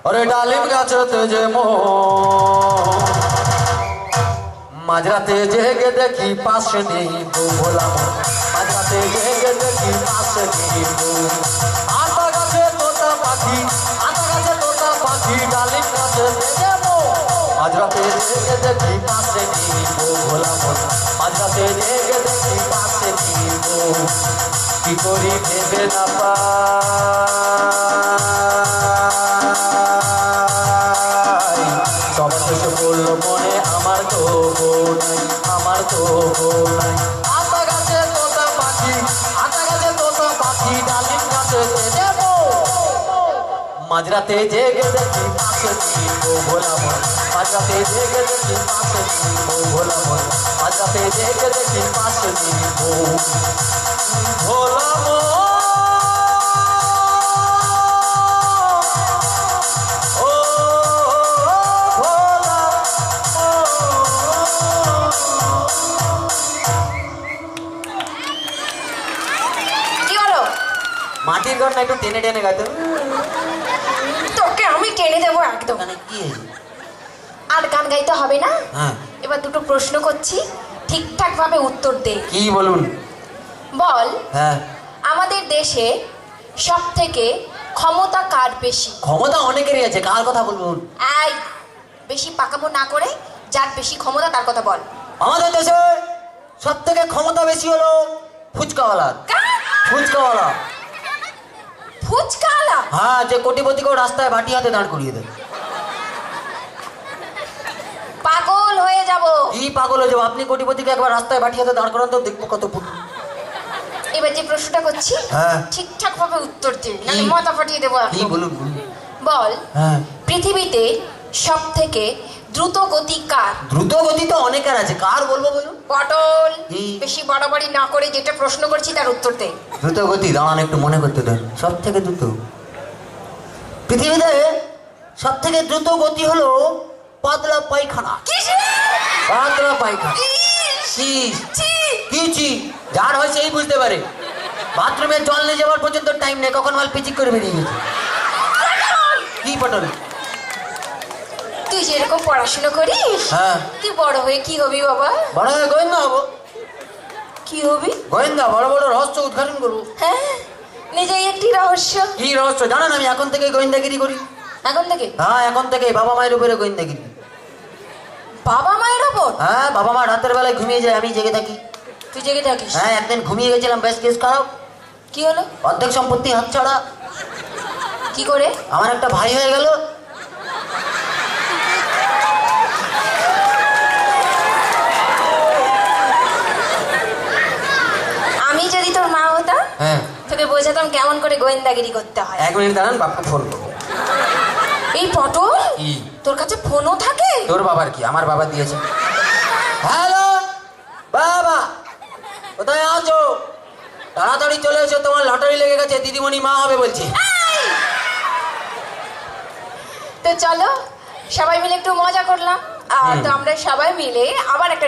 ওরে ডালিম গাছতে যে মাঝরাতে জেগে দেখি পাশে নেই বউ ভোলা মাঝরাতে জেগে দেখি পাশে নেই বউ আতা গাছে তোতা পাখি ডালিম গাছতে যে মাঝরাতে জেগে দেখি পাশে নেই বউ ভোলা মাঝরাতে জেগে দেখি পাশে নেই বউ কি করি ভেবে না পাই সবার শেষে বললো মনে আমার তো বউ নাই আতা গাছে তোতা পাখি ডালিম গাছে দেবো মাঝরাতে জেগে দেখি পাশে বউ ভোলা মাঝরাতে জেগে দেখি পাশে বউ ভোলা মাঝরাতে জেগে দেখি পাশে বউ ভোলা মাটির ঘর না একটু টেনে টেনে গাইতে তোকে আমি টেনে দেবো একদম। কি আর গান গাইতে হবে না। হ্যাঁ এবার দুটো প্রশ্ন করছি, ঠিকঠাক ভাবে উত্তর দে। কি বলুন? বল, হ্যাঁ আমাদের দেশে সব থেকে ক্ষমতা কার বেশি? ক্ষমতা অনেকেরই আছে, কার কথা বলবুন? এই বেশি পাকামো না করে যার বেশি ক্ষমতা তার কথা বল। আমাদের দেশে সব থেকে ক্ষমতা বেশি হলো ফুচকাওয়ালার। ফুচকাওয়ালা? ফুচকাওয়ালা? হ্যাঁ, যে কোটিপতিকেও রাস্তায় বাটি হাতে দাঁড় করিয়ে দেয়। পাগল হয়ে যাব। কি পাগল হয়ে যাবো? আপনি কোটিপতিকে একবার রাস্তায় বাটি হাতে দাঁড় করান তো, দেখবো কত। এবার যে প্রশ্নটা করছি হ্যাঁ ঠিকঠাক ভাবে উত্তর দে, নাহলে মাথা ফাটিয়ে দেবো। কি বলুন? বল, হ্যাঁ, পৃথিবীতে সব থেকে দ্রুত গতি কার? দ্রুত গতি তো অনেকের আছে, কার বলবো বলুন? পটল, কি? বেশি বাড়াবাড়ি না করে যেটা প্রশ্ন করছি তার উত্তর দে। দ্রুত গতি? দাঁড়ান একটু মনে করতে দেন। সব থেকে দ্রুত পৃথিবীতে সব থেকে দ্রুত গতি হলো পাতলা পায়খানা। পাতলা পায়খানা? কি যার হয় সেই বুঝতে পারে। বাথরুমে জল নিয়ে যাওয়ার পর্যন্ত টাইম নেই, কখন মাল পিচিক করে বেরিয়ে গেছে। কি পটল? তুই যেরকম পড়াশোনা করিস, হ্যাঁ, তুই বড় হয়ে কি হবি বাবা? বড় হয়ে গোয়েন্দা হবো। কি হবি? গোয়েন্দা, বড় বড় রহস্য উদ্ঘাটন করবো। হ্যাঁ, নিজেই একটি রহস্য। কি রহস্য জানেন? আমি এখন থেকে গোয়েন্দাগিরি করি। এখন থেকে? হ্যাঁ, এখন থেকে বাবা মায়ের উপরে গোয়েন্দাগিরি। বাবা মায়ের ওপর? হ্যাঁ, বাবা মা রাতের বেলায় ঘুমিয়ে যায়, আমি জেগে থাকি। তুই জেগে থাকিস? হ্যাঁ, একদিন ঘুমিয়ে গেছিলাম, বেশ কেস খারাপ। কি হলো? অর্ধেক সম্পত্তি হাতছাড়া। কি করে? আমার একটা ভাই হয়ে গেল। আমি যদি তোর মা হতাম, হ্যাঁ, তোকে বোঝাতাম কেমন করে গোয়েন্দাগিরি করতে হয়। 1 মিনিট দাঁড়ান, বাপকে ফোন করবো। এই পটল, কি? তোর কাছে ফোনও থাকে? তোর বাবার কি? আমার বাবা দিয়েছে। হ্যালো বাবা, কোথায় আছো? তাড়াতাড়ি চলে এসো, তোমার লটারি লেগে গেছে, দিদিমণি মা হবে বলছে। তো চলো সবাই মিলে একটু মজা করলাম, আর তো আমরা সবাই মিলে আবার একটা